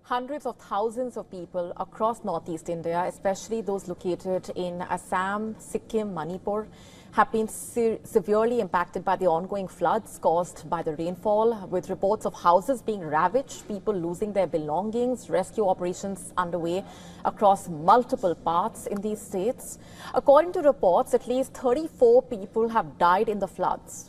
Hundreds of thousands of people across northeast India, especially those located in Assam, Sikkim, Manipur, have been severely impacted by the ongoing floods caused by the rainfall, with reports of houses being ravaged, people losing their belongings, rescue operations underway across multiple parts in these states. According to reports, at least 34 people have died in the floods.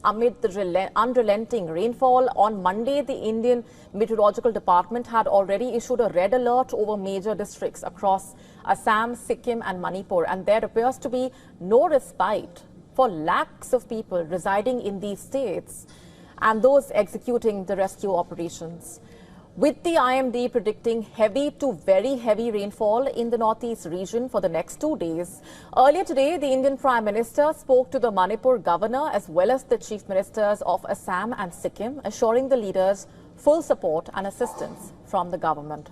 Amid the unrelenting rainfall, on Monday, the Indian Meteorological Department had already issued a red alert over major districts across Assam, Sikkim and Manipur, and there appears to be no respite for lakhs of people residing in these states and those executing the rescue operations. With the IMD predicting heavy to very heavy rainfall in the northeast region for the next 2 days, earlier today, the Indian Prime Minister spoke to the Manipur governor as well as the chief ministers of Assam and Sikkim, assuring the leaders full support and assistance from the government.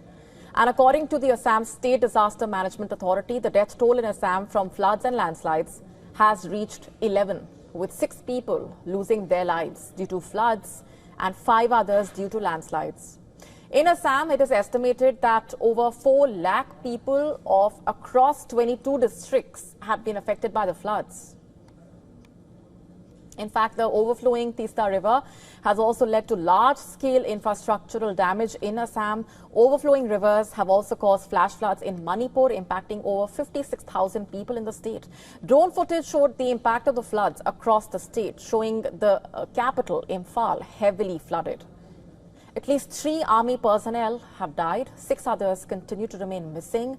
And according to the Assam State Disaster Management Authority, the death toll in Assam from floods and landslides has reached 11, with 6 people losing their lives due to floods and 5 others due to landslides. In Assam, it is estimated that over 4 lakh people of across 22 districts have been affected by the floods. In fact, the overflowing Tista River has also led to large-scale infrastructural damage in Assam. Overflowing rivers have also caused flash floods in Manipur, impacting over 56,000 people in the state. Drone footage showed the impact of the floods across the state, showing the capital, Imphal, heavily flooded. At least 3 army personnel have died. 6 others continue to remain missing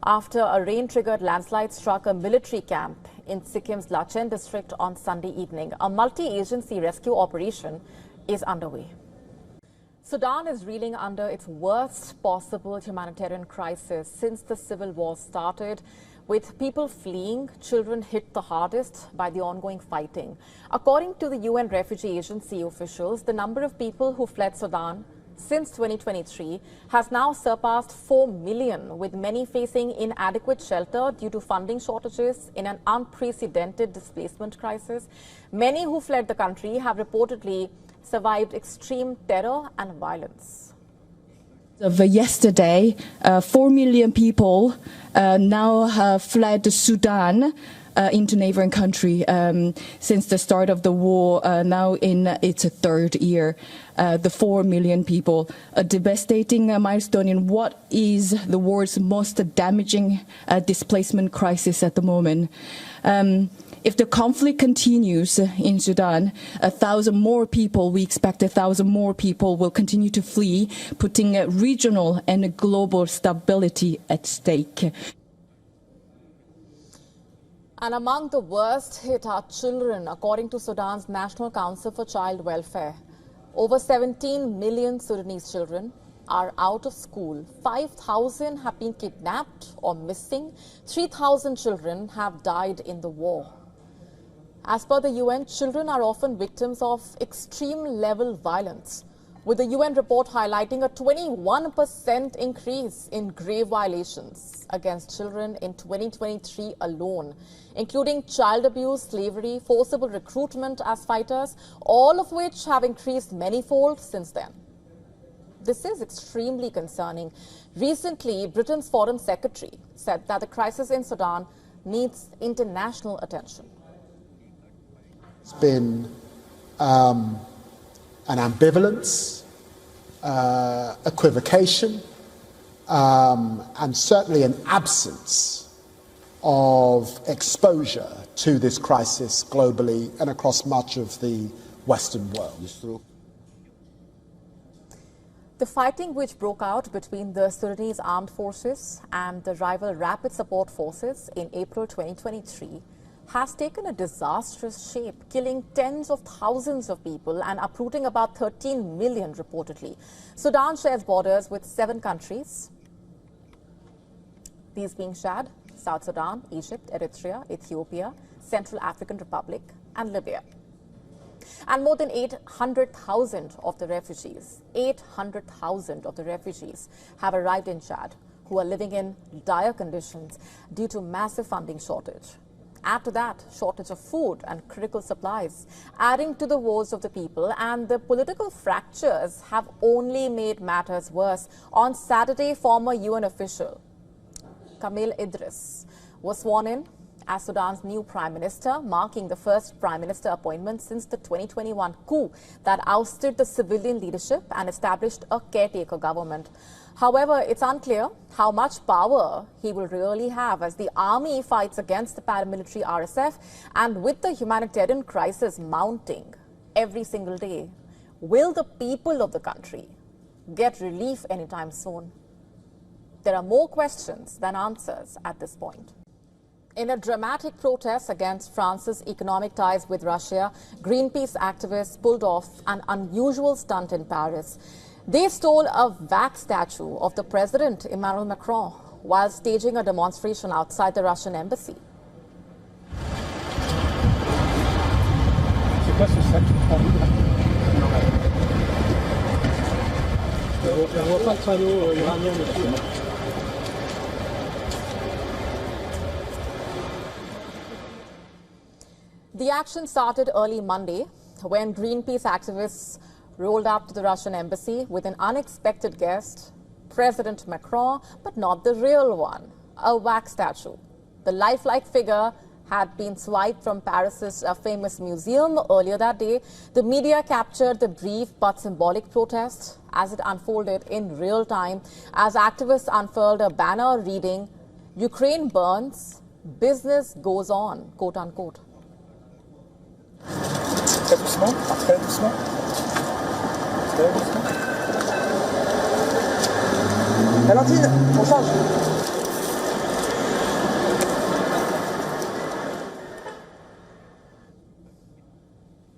after a rain-triggered landslide struck a military camp in Sikkim's Lachen district on Sunday evening. A multi-agency rescue operation is underway. Sudan is reeling under its worst possible humanitarian crisis since the civil war started. With people fleeing, children hit the hardest by the ongoing fighting. According to the UN Refugee Agency officials, the number of people who fled Sudan since 2023 has now surpassed 4 million, with many facing inadequate shelter due to funding shortages in an unprecedented displacement crisis. Many who fled the country have reportedly survived extreme terror and violence. Of yesterday, 4 million people now have fled Sudan into neighboring country since the start of the war, now in its 3rd year. The 4 million people, a devastating milestone in what is the world's most damaging displacement crisis at the moment. If the conflict continues in Sudan, 1,000 more people, we expect 1,000 more people will continue to flee, putting regional and global stability at stake. And among the worst hit are children, according to Sudan's National Council for Child Welfare. Over 17 million Sudanese children are out of school. 5,000 have been kidnapped or missing. 3,000 children have died in the war. As per the UN, children are often victims of extreme level violence, with the UN report highlighting a 21% increase in grave violations against children in 2023 alone, including child abuse, slavery, forcible recruitment as fighters, all of which have increased manifold since then. This is extremely concerning. Recently, Britain's Foreign Secretary said that the crisis in Sudan needs international attention. It's been an ambivalence, equivocation, and certainly an absence of exposure to this crisis globally and across much of the Western world. The fighting which broke out between the Sudanese armed forces and the rival Rapid Support Forces in April 2023 has taken a disastrous shape, killing tens of thousands of people and uprooting about 13 million reportedly. Sudan shares borders with 7 countries, these being Chad, South Sudan, Egypt, Eritrea, Ethiopia, Central African Republic and Libya. And more than 800,000 of the refugees, 800,000 of the refugees have arrived in Chad, who are living in dire conditions due to massive funding shortage. Add to that shortage of food and critical supplies, adding to the woes of the people, and the political fractures have only made matters worse. On Saturday, former UN official Kamel Idris was sworn in as Sudan's new Prime Minister, marking the first Prime Minister appointment since the 2021 coup that ousted the civilian leadership and established a caretaker government. However, it's unclear how much power he will really have as the army fights against the paramilitary RSF, and with the humanitarian crisis mounting every single day. Will the people of the country get relief anytime soon? There are more questions than answers at this point. In a dramatic protest against France's economic ties with Russia, Greenpeace activists pulled off an unusual stunt in Paris. They stole a wax statue of the President Emmanuel Macron while staging a demonstration outside the Russian embassy. The action started early Monday when Greenpeace activists rolled up to the Russian embassy with an unexpected guest, President Macron, but not the real one, a wax statue. The lifelike figure had been swiped from Paris's famous museum earlier that day. The media captured the brief but symbolic protest as it unfolded in real time as activists unfurled a banner reading, "Ukraine burns, business goes on," quote unquote.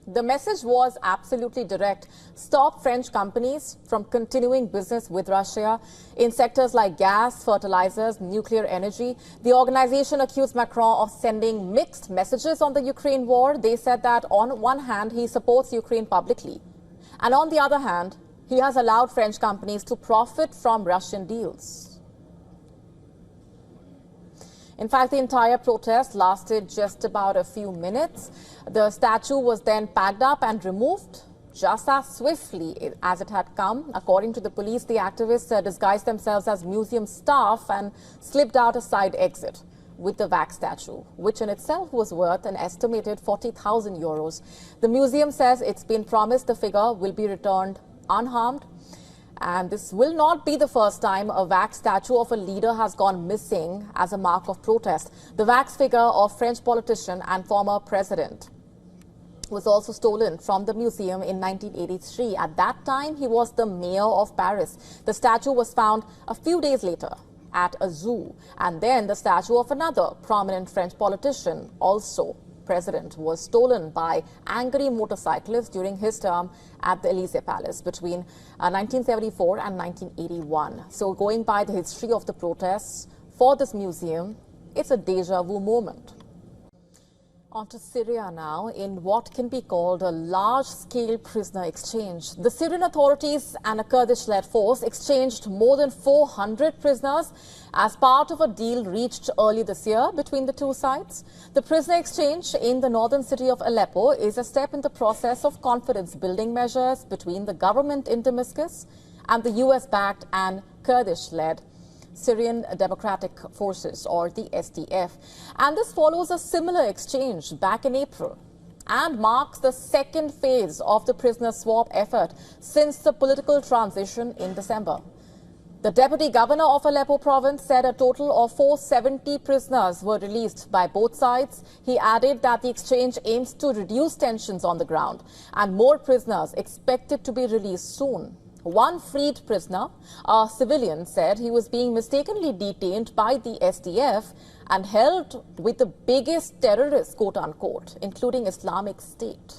The message was absolutely direct. Stop French companies from continuing business with Russia in sectors like gas, fertilizers, nuclear energy. The organization accused Macron of sending mixed messages on the Ukraine war. They said that on one hand, he supports Ukraine publicly, and on the other hand, he has allowed French companies to profit from Russian deals. In fact, the entire protest lasted just about a few minutes. The statue was then packed up and removed just as swiftly as it had come. According to the police, the activists disguised themselves as museum staff and slipped out a side exit with the wax statue, which in itself was worth an estimated 40,000 euros. The museum says it's been promised the figure will be returned unharmed. And this will not be the first time a wax statue of a leader has gone missing as a mark of protest. The wax figure of French politician and former president was also stolen from the museum in 1983. At that time, he was the mayor of Paris. The statue was found a few days later at a zoo. And then the statue of another prominent French politician, also president, was stolen by angry motorcyclists during his term at the Elysee Palace between 1974 and 1981. So going by the history of the protests for this museum, it's a deja vu moment. On to Syria now, in what can be called a large-scale prisoner exchange. The Syrian authorities and a Kurdish-led force exchanged more than 400 prisoners as part of a deal reached early this year between the two sides. The prisoner exchange in the northern city of Aleppo is a step in the process of confidence-building measures between the government in Damascus and the US-backed and Kurdish-led Syrian Democratic Forces, or the SDF. And this follows a similar exchange back in April and marks the second phase of the prisoner swap effort since the political transition in December. The deputy governor of Aleppo province said a total of 470 prisoners were released by both sides. He added that the exchange aims to reduce tensions on the ground and more prisoners expected to be released soon. One freed prisoner, a civilian, said he was being mistakenly detained by the SDF and held with the biggest terrorists, quote unquote, including Islamic State.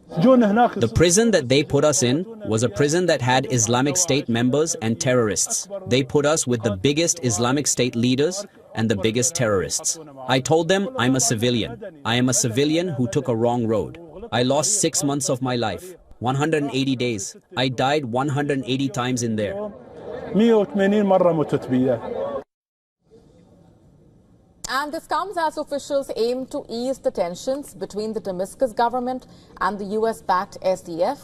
The prison that they put us in was a prison that had Islamic State members and terrorists. They put us with the biggest Islamic State leaders and the biggest terrorists. I told them I'm a civilian. I am a civilian who took a wrong road. I lost 6 months of my life. 180 days. I died 180 times in there. And this comes as officials aim to ease the tensions between the Damascus government and the US-backed SDF.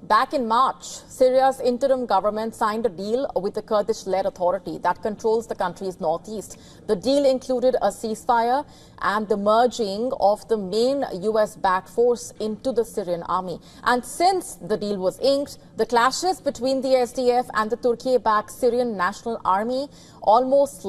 Back in March, Syria's interim government signed a deal with the Kurdish-led authority that controls the country's northeast. The deal included a ceasefire and the merging of the main US-backed force into the Syrian army. And since the deal was inked, the clashes between the SDF and the Turkey-backed Syrian National Army almost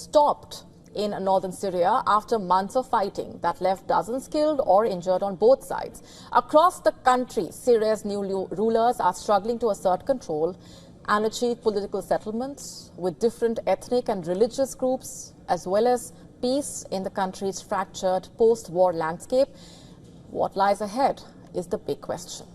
stopped in northern Syria after months of fighting that left dozens killed or injured on both sides. Across the country, Syria's new rulers are struggling to assert control and achieve political settlements with different ethnic and religious groups, as well as peace in the country's fractured post-war landscape. What lies ahead is the big question.